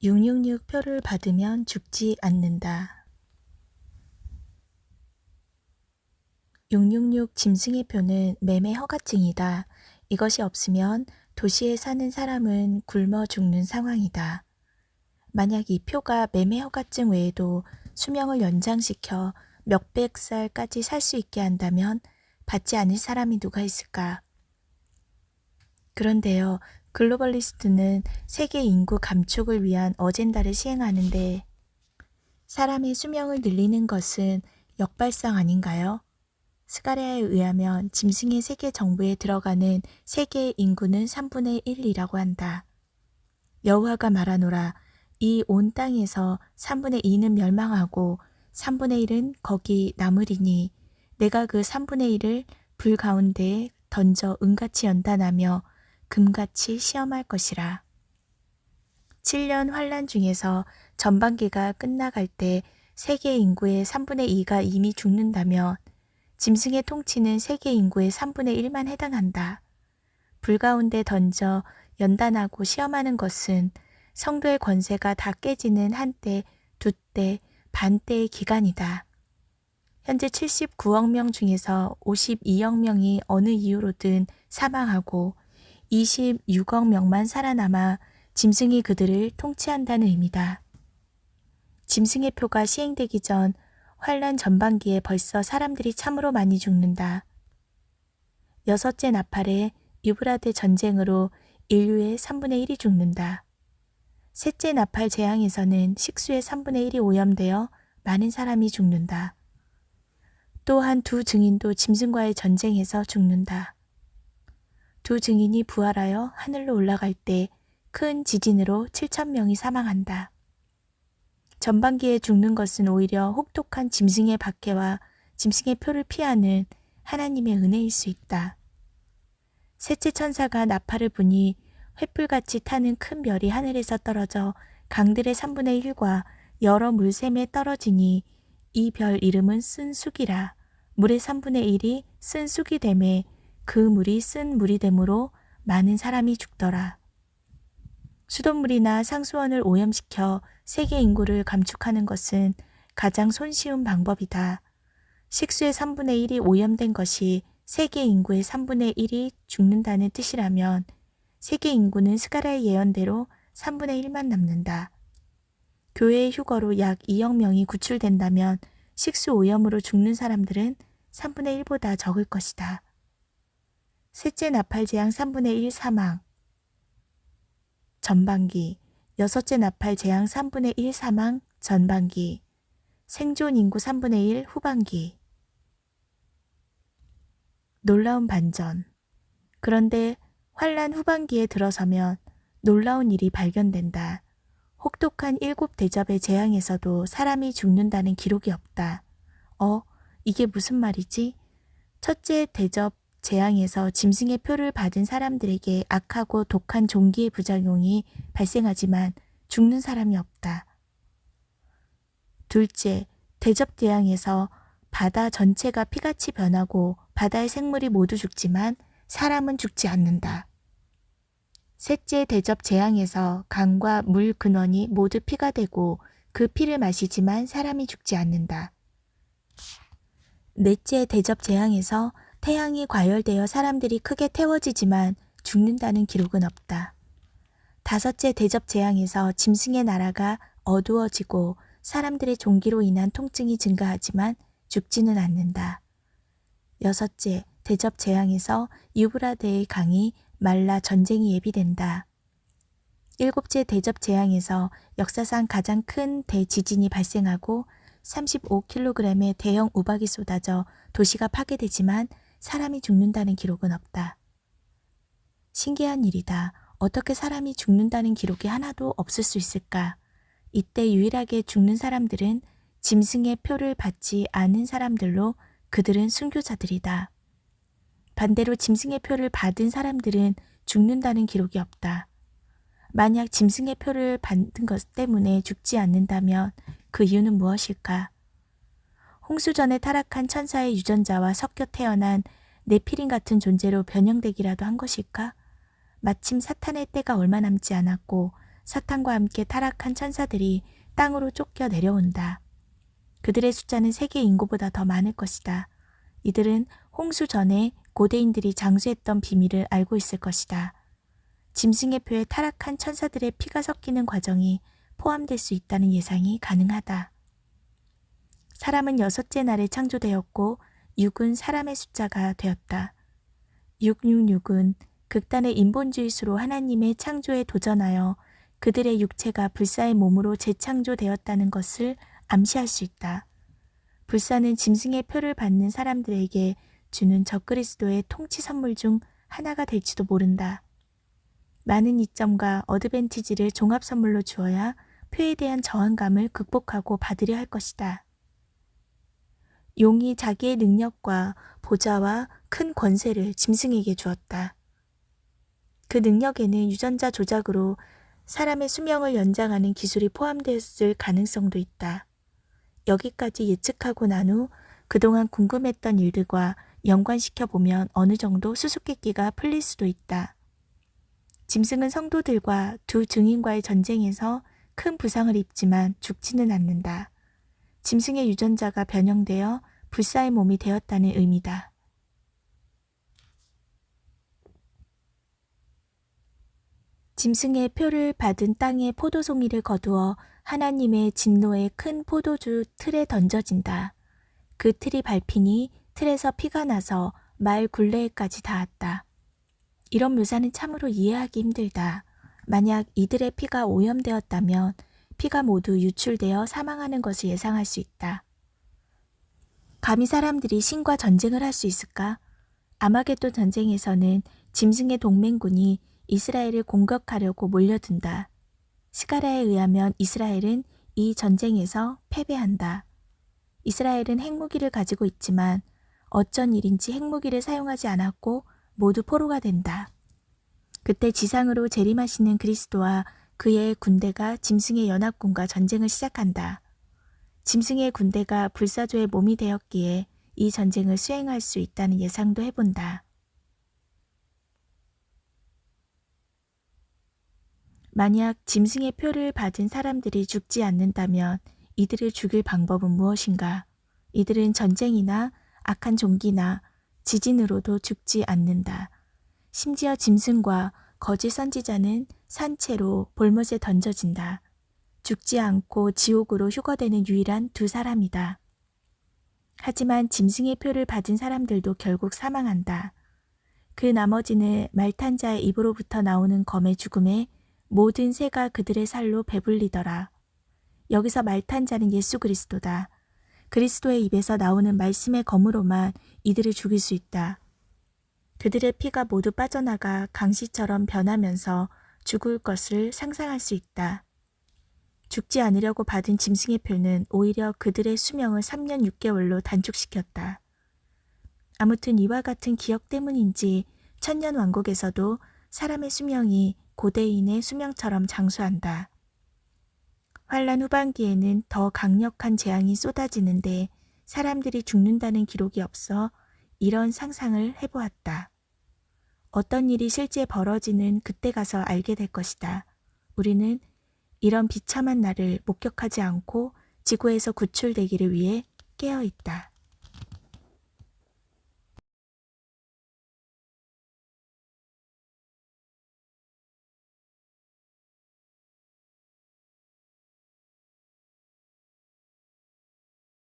666 표를 받으면 죽지 않는다. 666 짐승의 표는 매매 허가증이다. 이것이 없으면 도시에 사는 사람은 굶어 죽는 상황이다. 만약 이 표가 매매 허가증 외에도 수명을 연장시켜 몇백 살까지 살 수 있게 한다면 받지 않을 사람이 누가 있을까? 그런데요, 글로벌리스트는 세계 인구 감축을 위한 어젠다를 시행하는데 사람의 수명을 늘리는 것은 역발상 아닌가요? 스가랴에 의하면 짐승의 세계 정부에 들어가는 세계 인구는 3분의 1이라고 한다. 여호와가 말하노라, 이 온 땅에서 3분의 2는 멸망하고 3분의 1은 거기 남으리니 내가 그 3분의 1을 불 가운데에 던져 은같이 연단하며 금같이 시험할 것이라. 7년 환란 중에서 전반기가 끝나갈 때 세계 인구의 3분의 2가 이미 죽는다면 짐승의 통치는 세계 인구의 3분의 1만 해당한다. 불 가운데 던져 연단하고 시험하는 것은 성도의 권세가 다 깨지는 한때, 두때, 반때의 기간이다. 현재 79억 명 중에서 52억 명이 어느 이유로든 사망하고 26억 명만 살아남아 짐승이 그들을 통치한다는 의미다. 짐승의 표가 시행되기 전 환란 전반기에 벌써 사람들이 참으로 많이 죽는다. 여섯째 나팔의 유브라데 전쟁으로 인류의 3분의 1이 죽는다. 셋째 나팔 재앙에서는 식수의 3분의 1이 오염되어 많은 사람이 죽는다. 또한 두 증인도 짐승과의 전쟁에서 죽는다. 두 증인이 부활하여 하늘로 올라갈 때 큰 지진으로 7천 명이 사망한다. 전반기에 죽는 것은 오히려 혹독한 짐승의 박해와 짐승의 표를 피하는 하나님의 은혜일 수 있다. 셋째 천사가 나팔을 부니 횃불같이 타는 큰 별이 하늘에서 떨어져 강들의 3분의 1과 여러 물샘에 떨어지니 이 별 이름은 쓴 쑥이라. 물의 3분의 1이 쓴 쑥이 되매 그 물이 쓴 물이 되므로 많은 사람이 죽더라. 수돗물이나 상수원을 오염시켜 세계 인구를 감축하는 것은 가장 손쉬운 방법이다. 식수의 3분의 1이 오염된 것이 세계 인구의 3분의 1이 죽는다는 뜻이라면 세계 인구는 스가랴의 예언대로 3분의 1만 남는다. 교회의 휴거로 약 2억 명이 구출된다면 식수 오염으로 죽는 사람들은 3분의 1보다 적을 것이다. 셋째 나팔 재앙 3분의 1 사망 전반기, 여섯째 나팔 재앙 3분의 1 사망 전반기, 생존 인구 3분의 1 후반기. 놀라운 반전. 그런데 환란 후반기에 들어서면 놀라운 일이 발견된다. 혹독한 7대접의 재앙에서도 사람이 죽는다는 기록이 없다. 이게 무슨 말이지? 첫째 대접 재앙에서 짐승의 표를 받은 사람들에게 악하고 독한 종기의 부작용이 발생하지만 죽는 사람이 없다. 둘째, 대접 재앙에서 바다 전체가 피같이 변하고 바다의 생물이 모두 죽지만 사람은 죽지 않는다. 셋째 대접 재앙에서 강과 물 근원이 모두 피가 되고 그 피를 마시지만 사람이 죽지 않는다. 넷째 대접 재앙에서 태양이 과열되어 사람들이 크게 태워지지만 죽는다는 기록은 없다. 다섯째 대접 재앙에서 짐승의 나라가 어두워지고 사람들의 종기로 인한 통증이 증가하지만 죽지는 않는다. 여섯째 대접 재앙에서 유브라데의 강이 말라 전쟁이 예비된다. 일곱째 대접 재앙에서 역사상 가장 큰 대지진이 발생하고 35kg의 대형 우박이 쏟아져 도시가 파괴되지만 사람이 죽는다는 기록은 없다. 신기한 일이다. 어떻게 사람이 죽는다는 기록이 하나도 없을 수 있을까? 이때 유일하게 죽는 사람들은 짐승의 표를 받지 않은 사람들로 그들은 순교자들이다. 반대로 짐승의 표를 받은 사람들은 죽는다는 기록이 없다. 만약 짐승의 표를 받은 것 때문에 죽지 않는다면 그 이유는 무엇일까? 홍수전에 타락한 천사의 유전자와 섞여 태어난 네피림 같은 존재로 변형되기라도 한 것일까? 마침 사탄의 때가 얼마 남지 않았고 사탄과 함께 타락한 천사들이 땅으로 쫓겨 내려온다. 그들의 숫자는 세계 인구보다 더 많을 것이다. 이들은 홍수 전에 고대인들이 장수했던 비밀을 알고 있을 것이다. 짐승의 표에 타락한 천사들의 피가 섞이는 과정이 포함될 수 있다는 예상이 가능하다. 사람은 6째 날에 창조되었고 6은 사람의 숫자가 되었다. 666은 극단의 인본주의수로 하나님의 창조에 도전하여 그들의 육체가 불사의 몸으로 재창조되었다는 것을 암시할 수 있다. 불사는 짐승의 표를 받는 사람들에게 주는 적그리스도의 통치 선물 중 하나가 될지도 모른다. 많은 이점과 어드밴티지를 종합 선물로 주어야 표에 대한 저항감을 극복하고 받으려 할 것이다. 용이 자기의 능력과 보좌와 큰 권세를 짐승에게 주었다. 그 능력에는 유전자 조작으로 사람의 수명을 연장하는 기술이 포함되었을 가능성도 있다. 여기까지 예측하고 난 후 그동안 궁금했던 일들과 연관시켜보면 어느 정도 수수께끼가 풀릴 수도 있다. 짐승은 성도들과 두 증인과의 전쟁에서 큰 부상을 입지만 죽지는 않는다. 짐승의 유전자가 변형되어 불사의 몸이 되었다는 의미다. 짐승의 표를 받은 땅에 포도송이를 거두어 하나님의 진노의 큰 포도주 틀에 던져진다. 그 틀이 밟히니 틀에서 피가 나서 말 굴레에까지 닿았다. 이런 묘사는 참으로 이해하기 힘들다. 만약 이들의 피가 오염되었다면 피가 모두 유출되어 사망하는 것을 예상할 수 있다. 감히 사람들이 신과 전쟁을 할 수 있을까? 아마겟돈 전쟁에서는 짐승의 동맹군이 이스라엘을 공격하려고 몰려든다. 스가랴에 의하면 이스라엘은 이 전쟁에서 패배한다. 이스라엘은 핵무기를 가지고 있지만 어쩐 일인지 핵무기를 사용하지 않았고 모두 포로가 된다. 그때 지상으로 재림하시는 그리스도와 그의 군대가 짐승의 연합군과 전쟁을 시작한다. 짐승의 군대가 불사조의 몸이 되었기에 이 전쟁을 수행할 수 있다는 예상도 해본다. 만약 짐승의 표를 받은 사람들이 죽지 않는다면 이들을 죽일 방법은 무엇인가? 이들은 전쟁이나 악한 종기나 지진으로도 죽지 않는다. 심지어 짐승과 거짓 선지자는 산채로 볼못에 던져진다. 죽지 않고 지옥으로 휴거되는 유일한 두 사람이다. 하지만 짐승의 표를 받은 사람들도 결국 사망한다. 그 나머지는 말탄 자의 입으로부터 나오는 검의 죽음에 모든 새가 그들의 살로 배불리더라. 여기서 말탄 자는 예수 그리스도다. 그리스도의 입에서 나오는 말씀의 검으로만 이들을 죽일 수 있다. 그들의 피가 모두 빠져나가 강시처럼 변하면서 죽을 것을 상상할 수 있다. 죽지 않으려고 받은 짐승의 표는 오히려 그들의 수명을 3년 6개월로 단축시켰다. 아무튼 이와 같은 기억 때문인지 천년왕국에서도 사람의 수명이 고대인의 수명처럼 장수한다. 환란 후반기에는 더 강력한 재앙이 쏟아지는데 사람들이 죽는다는 기록이 없어 이런 상상을 해보았다. 어떤 일이 실제 벌어지는 그때 가서 알게 될 것이다. 우리는 이런 비참한 날을 목격하지 않고 지구에서 구출되기를 위해 깨어 있다.